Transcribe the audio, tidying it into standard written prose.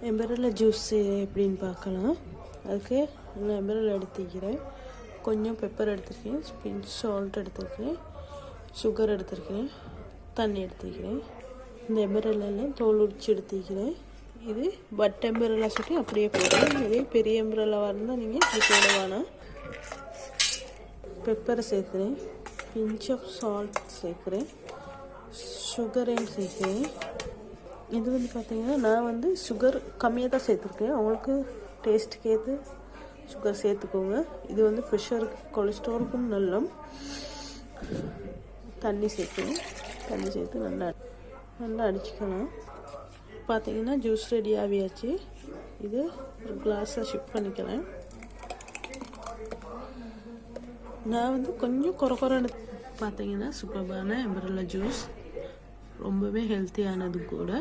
எம்பரல்ல juice எப்படின்னு பார்க்கலாம். அதுக்கு நான் எம்பரல் எடுத்துக்கிறேன், கொஞ்சம் பெப்பர் எடுத்துருக்கேன், பிஞ்ச் சால்ட் எடுத்துருக்கேன், சுகர் எடுத்துருக்கேன், தண்ணி எடுத்துக்கிறேன். இந்த எம்பரல்லாம் தோல் உரிச்சு எடுத்துக்கிறேன். இது பட் எம்பரல்லா சொல்லி அப்படியே போடுறேன். இதே பெரிய எம்பரல்லாவாக இருந்தால் நீங்கள் இப்படி போட வேணாம். பெப்பரை சேர்க்குறேன், பிஞ்ச் ஆஃப் சால்ட் சேர்க்குறேன், சுகரையும் சேர்க்குறேன். இது வந்து பார்த்திங்கன்னா நான் சுகர் கம்மியாக தான் சேர்த்துருக்கேன். அவங்களுக்கு டேஸ்ட்டுக்கு ஏற்று சுகர் சேர்த்துக்கோங்க. இது ப்ரெஷருக்கு கொலஸ்ட்ராலுக்கும் நல்லம். தண்ணி சேர்க்கணும், தண்ணி சேர்த்து நல்லா அடிச்சுக்கலாம். பார்த்திங்கன்னா ஜூஸ் ரெடி ஆகியாச்சு. இது ஒரு கிளாஸாக ஷிஃப்ட் பண்ணிக்கிறேன். நான் கொஞ்சம் குறைன்னு பார்த்திங்கன்னா சூப்பரான எம்பரல்லா ஜூஸ், ரொம்பவே ஹெல்த்தியானது கூட.